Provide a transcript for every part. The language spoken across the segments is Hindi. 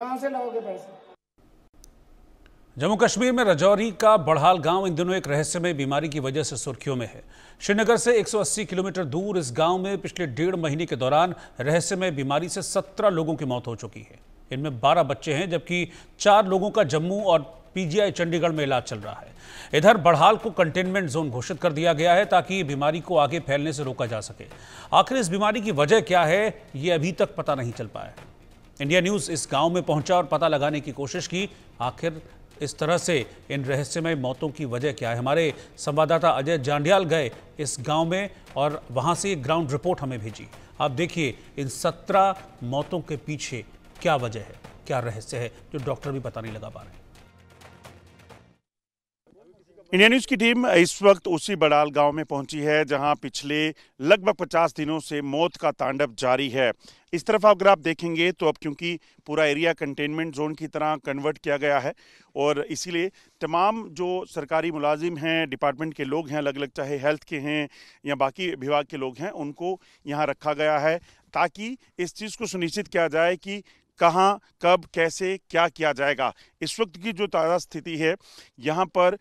कहाँ से लाओगे पैसे? जम्मू कश्मीर में राजौरी का बड़हाल गांव इन दिनों एक रहस्यमय बीमारी की वजह से सुर्खियों में है। श्रीनगर से 180 किलोमीटर दूर इस गांव में पिछले 1.5 महीने के दौरान रहस्यमय बीमारी से 17 लोगों की मौत हो चुकी है। इनमें 12 बच्चे हैं, जबकि 4 लोगों का जम्मू और पीजीआई चंडीगढ़ में इलाज चल रहा है। इधर बड़हाल को कंटेनमेंट जोन घोषित कर दिया गया है ताकि बीमारी को आगे फैलने से रोका जा सके। आखिर इस बीमारी की वजह क्या है, ये अभी तक पता नहीं चल पाया है। इंडिया न्यूज इस गांव में पहुंचा और पता लगाने की कोशिश की, आखिर इस तरह से इन रहस्यमय मौतों की वजह क्या है। हमारे संवाददाता अजय जांडियाल गए इस गांव में और वहां से एक ग्राउंड रिपोर्ट हमें भेजी। आप देखिए इन 17 मौतों के पीछे क्या वजह है, क्या रहस्य है, जो डॉक्टर भी पता नहीं लगा पा रहे हैं। इंडिया न्यूज की टीम इस वक्त उसी बड़ाल गांव में पहुंची है जहां पिछले लगभग 50 दिनों से मौत का तांडव जारी है। इस तरफ अगर आप देखेंगे तो अब क्योंकि पूरा एरिया कंटेनमेंट जोन की तरह कन्वर्ट किया गया है और इसीलिए तमाम जो सरकारी मुलाजिम हैं, डिपार्टमेंट के लोग हैं, अलग अलग चाहे हेल्थ के हैं या बाकी विभाग के लोग हैं, उनको यहाँ रखा गया है ताकि इस चीज़ को सुनिश्चित किया जाए कि कहाँ, कब, कैसे, क्या किया जाएगा। इस वक्त की जो ताज़ा स्थिति है यहाँ पर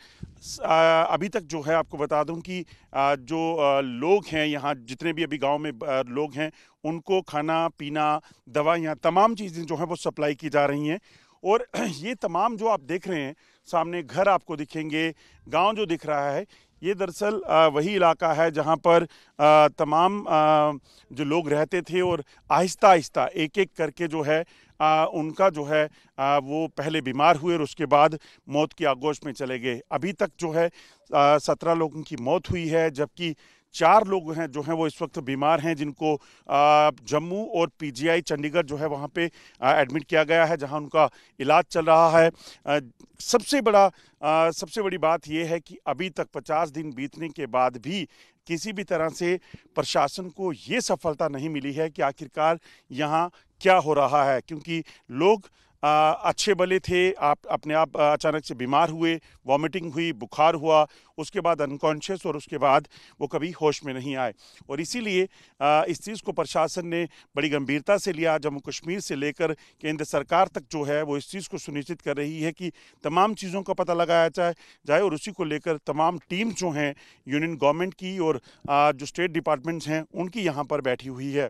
अभी तक जो है आपको बता दूं कि जो लोग हैं यहाँ, जितने भी अभी गांव में लोग हैं, उनको खाना पीना, दवाइयाँ, तमाम चीज़ें जो हैं वो सप्लाई की जा रही हैं। और ये तमाम जो आप देख रहे हैं सामने घर आपको दिखेंगे, गांव जो दिख रहा है, ये दरअसल वही इलाका है जहां पर तमाम जो लोग रहते थे और आहिस्ता आहिस्ता एक एक करके जो है उनका जो है वो पहले बीमार हुए और उसके बाद मौत की आगोश में चले गए। अभी तक जो है 17 लोगों की मौत हुई है, जबकि 4 लोग हैं जो हैं वो इस वक्त बीमार हैं, जिनको जम्मू और पीजीआई चंडीगढ़ जो है वहाँ पे एडमिट किया गया है, जहाँ उनका इलाज चल रहा है। सबसे बड़ी बात यह है कि अभी तक 50 दिन बीतने के बाद भी किसी भी तरह से प्रशासन को ये सफलता नहीं मिली है कि आखिरकार यहाँ क्या हो रहा है, क्योंकि लोग अच्छे भले थे, आप अपने आप अचानक से बीमार हुए, वॉमिटिंग हुई, बुखार हुआ, उसके बाद अनकॉन्शियस और उसके बाद वो कभी होश में नहीं आए। और इसीलिए इस चीज़ को प्रशासन ने बड़ी गंभीरता से लिया। जम्मू कश्मीर से लेकर केंद्र सरकार तक जो है वो इस चीज़ को सुनिश्चित कर रही है कि तमाम चीज़ों का पता लगाया जाए और उसी को लेकर तमाम टीम जो हैं यूनियन गवर्नमेंट की और जो स्टेट डिपार्टमेंट्स हैं उनकी यहाँ पर बैठी हुई है।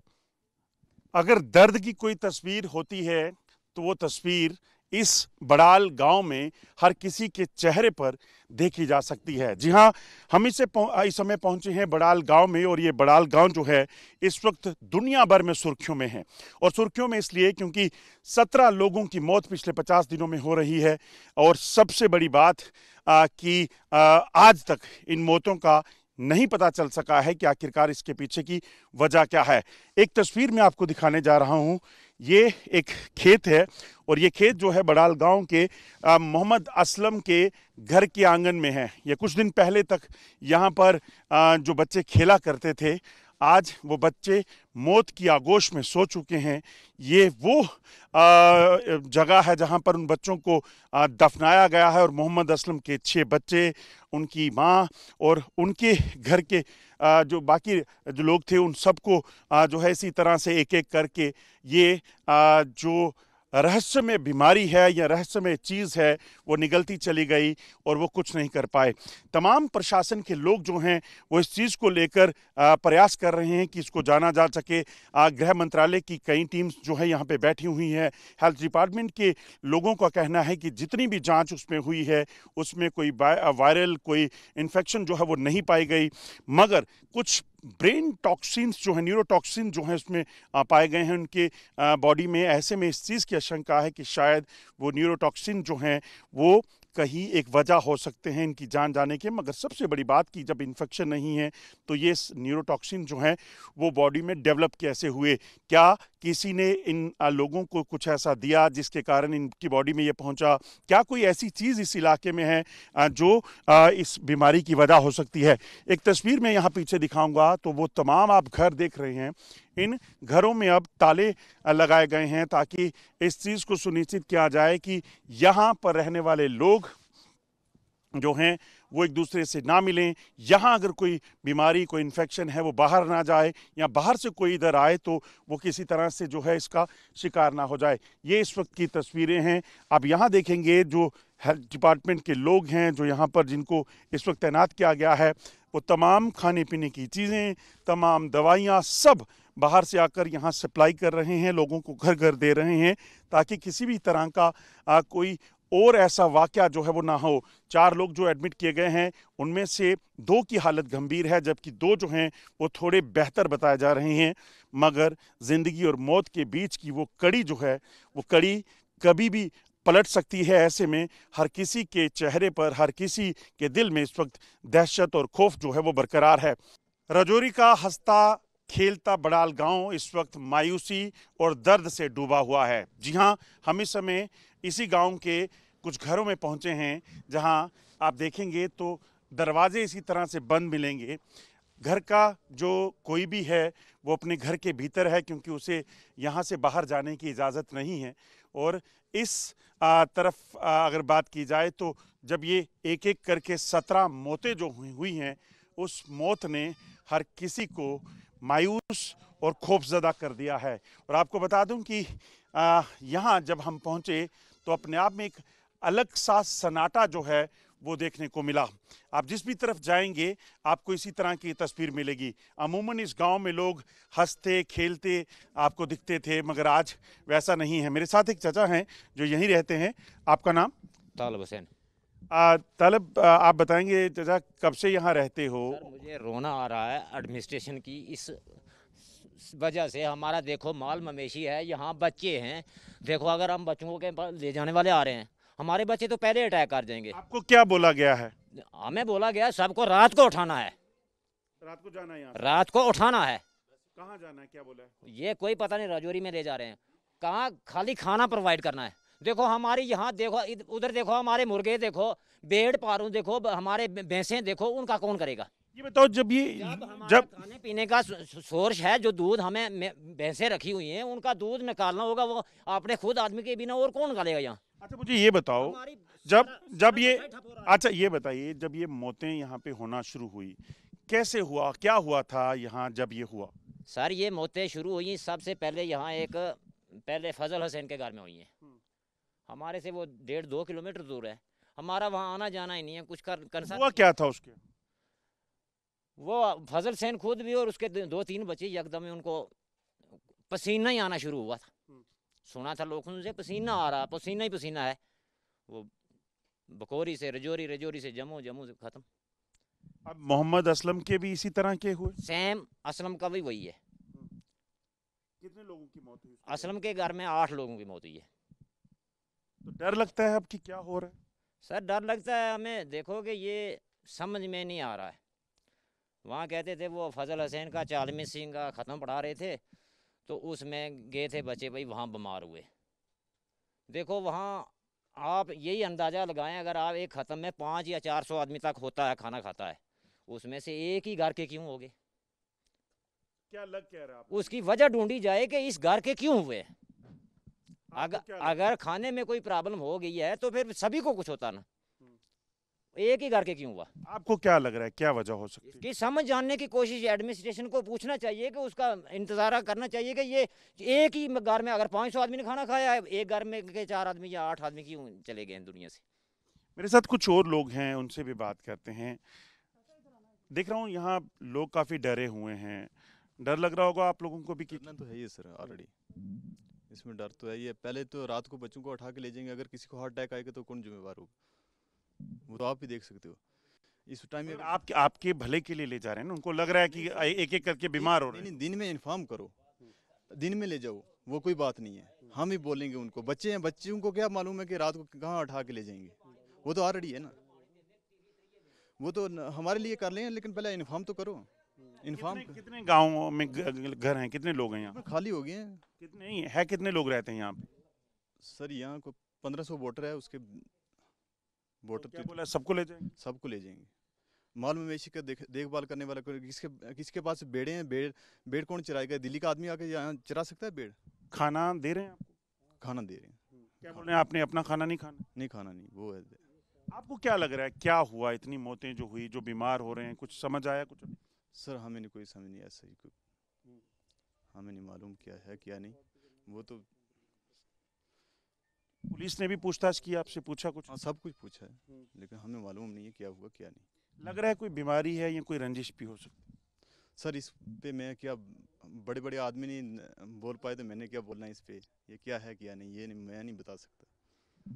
अगर दर्द की कोई तस्वीर होती है तो वो तस्वीर इस बड़ाल गांव में हर किसी के चेहरे पर देखी जा सकती है। जी हाँ, हम इस समय पहुंचे हैं बड़ाल गांव में और ये बड़ाल गांव जो है इस वक्त दुनिया भर में सुर्खियों में है। और सुर्खियों में इसलिए क्योंकि 17 लोगों की मौत पिछले 50 दिनों में हो रही है। और सबसे बड़ी बात कि आज तक इन मौतों का नहीं पता चल सका है कि आखिरकार इसके पीछे की वजह क्या है। एक तस्वीर मैं आपको दिखाने जा रहा हूं। ये एक खेत है और ये खेत जो है बड़ाल गांव के मोहम्मद असलम के घर के आंगन में है। ये कुछ दिन पहले तक यहाँ पर जो बच्चे खेला करते थे, आज वो बच्चे मौत की आगोश में सो चुके हैं। ये वो जगह है जहां पर उन बच्चों को दफनाया गया है और मोहम्मद असलम के 6 बच्चे, उनकी मां और उनके घर के जो बाकी जो लोग थे उन सबको जो है इसी तरह से एक एक करके ये जो रहस्यमय बीमारी है या रहस्यमय चीज़ है वो निगलती चली गई और वो कुछ नहीं कर पाए। तमाम प्रशासन के लोग जो हैं वो इस चीज़ को लेकर प्रयास कर रहे हैं कि इसको जाना जा सके। गृह मंत्रालय की कई टीम्स जो है यहाँ पे बैठी हुई हैं। हेल्थ डिपार्टमेंट के लोगों का कहना है कि जितनी भी जांच उसमें हुई है उसमें कोई वायरल कोई इन्फेक्शन जो है वो नहीं पाई गई, मगर कुछ ब्रेन टॉक्सिन्स जो है, न्यूरोटॉक्सिन जो है उसमें पाए गए हैं उनके बॉडी में। ऐसे में इस चीज़ की आशंका है कि शायद वो न्यूरोटॉक्सिन जो हैं वो कहीं एक वजह हो सकते हैं इनकी जान जाने के। मगर सबसे बड़ी बात कि जब इन्फेक्शन नहीं है तो ये न्यूरोटॉक्सिन जो हैं वो बॉडी में डेवलप कैसे हुए, क्या किसी ने इन लोगों को कुछ ऐसा दिया जिसके कारण इनकी बॉडी में ये पहुंचा, क्या कोई ऐसी चीज़ इस इलाके में है जो इस बीमारी की वजह हो सकती है। एक तस्वीर में यहाँ पीछे दिखाऊंगा तो वो तमाम आप घर देख रहे हैं, इन घरों में अब ताले लगाए गए हैं ताकि इस चीज़ को सुनिश्चित किया जाए कि यहाँ पर रहने वाले लोग जो हैं वो एक दूसरे से ना मिलें, यहाँ अगर कोई बीमारी, कोई इन्फेक्शन है वो बाहर ना जाए, या बाहर से कोई इधर आए तो वो किसी तरह से जो है इसका शिकार ना हो जाए। ये इस वक्त की तस्वीरें हैं। आप यहाँ देखेंगे जो हेल्थ डिपार्टमेंट के लोग हैं जो यहाँ पर जिनको इस वक्त तैनात किया गया है, वो तमाम खाने पीने की चीज़ें, तमाम दवाइयाँ सब बाहर से आकर यहाँ सप्लाई कर रहे हैं, लोगों को घर घर दे रहे हैं, ताकि किसी भी तरह का कोई और ऐसा वाकया जो है वो ना हो। 4 लोग जो एडमिट किए गए हैं उनमें से 2 की हालत गंभीर है, जबकि 2 जो हैं वो थोड़े बेहतर बताए जा रहे हैं। मगर ज़िंदगी और मौत के बीच की वो कड़ी जो है, वो कड़ी कभी भी पलट सकती है। ऐसे में हर किसी के चेहरे पर, हर किसी के दिल में इस वक्त दहशत और खौफ जो है वो बरकरार है। राजौरी का हंसता खेलता बड़ाल गांव इस वक्त मायूसी और दर्द से डूबा हुआ है। जी हां, हम इस समय इसी गांव के कुछ घरों में पहुंचे हैं, जहां आप देखेंगे तो दरवाजे इसी तरह से बंद मिलेंगे। घर का जो कोई भी है वो अपने घर के भीतर है, क्योंकि उसे यहाँ से बाहर जाने की इजाज़त नहीं है। और इस तरफ अगर बात की जाए तो जब ये एक एक करके 17 मौतें जो हुई हैं, उस मौत ने हर किसी को मायूस और खौफजदा कर दिया है। और आपको बता दूं कि यहाँ जब हम पहुँचे तो अपने आप में एक अलग सा सन्नाटा जो है वो देखने को मिला। आप जिस भी तरफ जाएंगे आपको इसी तरह की तस्वीर मिलेगी। अमूमन इस गांव में लोग हंसते खेलते आपको दिखते थे, मगर आज वैसा नहीं है। मेरे साथ एक चाचा हैं जो यहीं रहते हैं। आपका नाम? तालब हुसैन। तालब, आप बताएंगे चाचा कब से यहाँ रहते हो? सर मुझे रोना आ रहा है एडमिनिस्ट्रेशन की इस वजह से। हमारा देखो माल मवेशी है, यहाँ बच्चे हैं। देखो अगर हम बच्चों के पास ले जाने वाले आ रहे हैं, हमारे बच्चे तो पहले अटैक कर जाएंगे। आपको क्या बोला गया है? हमें बोला गया सबको रात को उठाना है, रात को जाना है, यहाँ रात को उठाना है। कहाँ जाना है, क्या बोला है? ये कोई पता नहीं, राजौरी में ले जा रहे हैं। कहाँ खाली खाना प्रोवाइड करना है। देखो हमारी यहाँ देखो, उधर देखो हमारे मुर्गे देखो, भेड़ पारू देखो, हमारे भैंसें देखो, उनका कौन करेगा? ये बताओ, जब खाने पीने का सोर्स है, जो दूध हमें भैंसें रखी हुई हैं उनका दूध निकालना होगा, वो अपने खुद आदमी के बिना और कौन निकालेगा यहाँ? अच्छा मुझे ये बताओ, जब ये अच्छा ये बताइए, जब ये मौतें यहाँ पे होना शुरू हुई, कैसे हुआ, क्या हुआ था यहाँ जब ये हुआ? सर ये मौतें शुरू हुई सबसे पहले यहाँ पहले फजल हुसैन के घर में हुई हैं। हमारे से वो 1.5-2 किलोमीटर दूर है, हमारा वहाँ आना जाना ही नहीं है। कुछ कर हुआ क्या था उसके? वो फजल हुसैन खुद भी और उसके 2-3 बच्चे एकदम ही उनको पसीना ही आना शुरू हुआ था। सुना था लोगों से पसीना आ रहा, पसीना ही पसीना है। वो बकोरी से रजौरी, रजौरी से जम्मू, जम्मू से खत्म। अब मोहम्मद असलम के भी इसी तरह के हुए? सेम असलम का भी वही है। कितने लोगों की मौत हुई? असलम के घर में 8 लोगों की मौत हुई है। तो डर लगता है अब कि क्या हो रहा है? सर डर लगता है हमें। देखो कि ये समझ में नहीं आ रहा है। वहाँ कहते थे वो फजल हुसैन का 40 सिंह का ख़त्म पढ़ा रहे थे, तो उसमें गए थे बच्चे, भाई वहाँ बीमार हुए। देखो वहाँ आप यही अंदाज़ा लगाएं, अगर आप एक ख़त्म में 500 या 400 आदमी तक होता है, खाना खाता है, उसमें से एक ही घर के क्यों हो गए? क्या लग कह रहा है? उसकी वजह ढूंढी जाए कि इस घर के क्यों हुए। अगर खाने में कोई प्रॉब्लम हो गई है तो फिर सभी को कुछ होता ना, एक ही घर के क्यों हुआ? आपको क्या लग रहा है, क्या वजह हो सकती है? इसकी समझ जानने की कोशिश एडमिनिस्ट्रेशन को पूछना चाहिए, कि उसका इंतजार करना चाहिए कि ये एक ही घर में अगर 500 आदमी ने खाना खाया है, एक घर में के 4 आदमी या 8 आदमी क्यों चले गए दुनिया से? मेरे साथ कुछ और लोग हैं, उनसे भी बात करते हैं। देख रहा हूँ यहाँ लोग काफी डरे हुए हैं। डर लग रहा होगा आप लोगों को भी? डरना तो है ही सर, ऑलरेडी इसमें डर तो है ही है। पहले तो रात को बच्चों को उठा के ले जाएंगे, अगर किसी को हार्ट अटैक आएगा तो कौन जिम्मेवार होगा? वो तो आप भी देख सकते हो इस टाइम में। आपके भले के लिए ले जा रहे हैं ना, उनको लग रहा है कि एक एक करके बीमार हो रहे हैं। दिन में इन्फॉर्म करो, दिन में ले जाओ, वो कोई बात नहीं है। हम ही बोलेंगे उनको। बच्चे हैं, बच्चों को क्या मालूम है कि रात को कहाँ उठा के ले जाएंगे? वो तो ऑलरेडी है ना, वो तो हमारे लिए कर लें, लेकिन पहले इन्फॉर्म तो करो। इन्फॉर्म कितने गाँव में घर हैं, कितने लोग हैं यहाँ? खाली हो गए हैं। कितने लोग रहते हैं यहाँ पे? सर यहाँ को 1500 वोटर है, उसके वोटर क्या बोला, सबको ले जाएंगे? सबको ले जाएंगे। माल मवेशी का देखभाल करने वाला कोई, किसके पास बेड़े हैं? बेड़ कौन चराएगा? दिल्ली का आदमी आके यहाँ चरा सकता है बेड़? खाना दे रहे हैं आपको? खाना दे रहे हैं। क्या बोल रहे हैं, आपने अपना खाना नहीं खाना? नहीं खाना नहीं, वो है। आपको क्या लग रहा है, क्या हुआ, इतनी मौतें जो हुई, जो बीमार हो रहे हैं, कुछ समझ आया कुछ? सर हमें नहीं, कोई समझ नहीं ऐसा ही कोई, हमें नहीं मालूम क्या है क्या नहीं। वो तो पुलिस ने भी पूछताछ की, आपसे पूछा कुछ? हाँ सब कुछ पूछा है, लेकिन हमें मालूम नहीं है क्या हुआ क्या नहीं। लग रहा है कोई बीमारी है या कोई रंजिश भी हो सकती है। सर इस पे मैं क्या, बड़े बड़े आदमी नहीं बोल पाए तो मैंने क्या बोलना इस पे, ये क्या है क्या नहीं, ये नहीं, मैं नहीं बता सकता।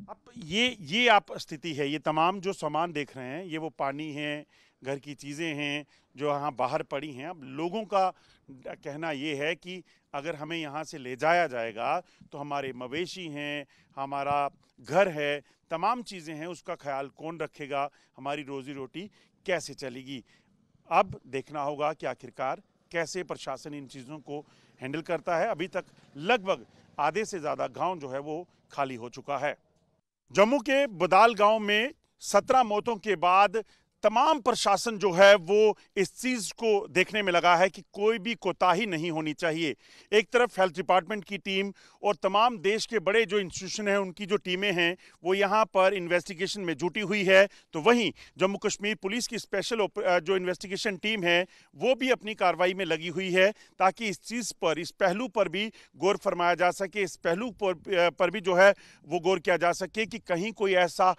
अब ये आप स्थिति है, ये तमाम जो सामान देख रहे हैं, ये वो पानी है, घर की चीज़ें हैं जो यहाँ बाहर पड़ी हैं। अब लोगों का कहना ये है कि अगर हमें यहाँ से ले जाया जाएगा तो हमारे मवेशी हैं, हमारा घर है, तमाम चीज़ें हैं, उसका ख्याल कौन रखेगा, हमारी रोज़ी रोटी कैसे चलेगी। अब देखना होगा कि आखिरकार कैसे प्रशासन इन चीज़ों को हैंडल करता है। अभी तक लगभग आधे से ज़्यादा गांव जो है वो खाली हो चुका है। जम्मू के बदाल गांव में 17 मौतों के बाद तमाम प्रशासन जो है वो इस चीज़ को देखने में लगा है कि कोई भी कोताही नहीं होनी चाहिए। एक तरफ हेल्थ डिपार्टमेंट की टीम और तमाम देश के बड़े जो इंस्टीट्यूशन हैं उनकी जो टीमें हैं वो यहाँ पर इन्वेस्टिगेशन में जुटी हुई है, तो वहीं जम्मू कश्मीर पुलिस की स्पेशल जो इन्वेस्टिगेशन टीम है वो भी अपनी कार्रवाई में लगी हुई है ताकि इस चीज़ पर, इस पहलू पर भी गौर फरमाया जा सके, इस पहलू पर भी जो है वो गौर किया जा सके कि कहीं कोई ऐसा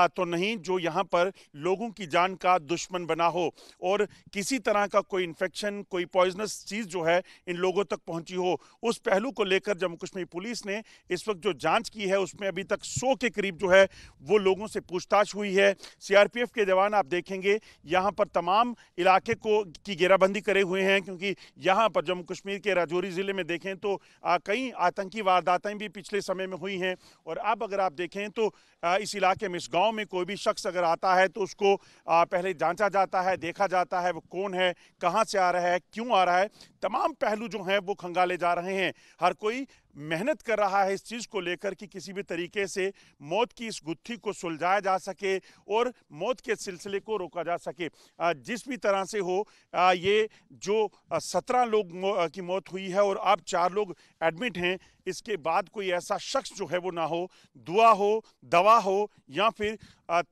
तो नहीं जो यहाँ पर लोगों की जान का दुश्मन बना हो और किसी तरह का कोई इन्फेक्शन, कोई पॉइजनस चीज जो है इन लोगों तक पहुंची हो। उस पहलू को लेकर जम्मू कश्मीर पुलिस ने इस वक्त जो जांच की है उसमें अभी तक 100 के करीब जो है वो लोगों से पूछताछ हुई है। सीआरपीएफ के जवान आप देखेंगे यहां पर तमाम इलाके की घेराबंदी करे हुए हैं, क्योंकि यहां पर जम्मू कश्मीर के राजौरी जिले में देखें तो कई आतंकी वारदातें भी पिछले समय में हुई हैं। और अब अगर आप देखें तो इस इलाके में, इस गांव में कोई भी शख्स अगर आता है तो उसको पहले जांचा जाता है, देखा जाता है वो कौन है, कहां से आ रहा है, क्यों आ रहा है। तमाम पहलू जो हैं वो खंगाले जा रहे हैं। हर कोई मेहनत कर रहा है इस चीज़ को लेकर कि किसी भी तरीके से मौत की इस गुत्थी को सुलझाया जा सके और मौत के सिलसिले को रोका जा सके। जिस भी तरह से हो, ये जो 17 लोग की मौत हुई है और अब 4 लोग एडमिट हैं, इसके बाद कोई ऐसा शख्स जो है वो ना हो। दुआ हो, दवा हो या फिर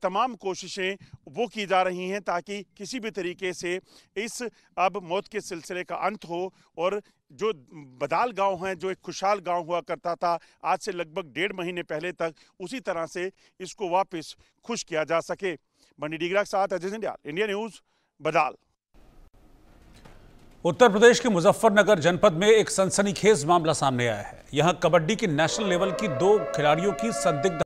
तमाम कोशिशें वो की जा रही हैं ताकि किसी भी तरीके से इस अब मौत के सिलसिले का अंत हो और जो बदाल गांव है, जो एक खुशहाल गांव हुआ करता था आज से लगभग 1.5 महीने पहले तक, उसी तरह से इसको वापस खुश किया जा सके। बंडी डिगरा के साथ अजय सिंधिया, इंडिया न्यूज, बदाल। उत्तर प्रदेश के मुजफ्फरनगर जनपद में एक सनसनीखेज मामला सामने आया है। यहां कबड्डी की नेशनल लेवल की 2 खिलाड़ियों की संदिग्ध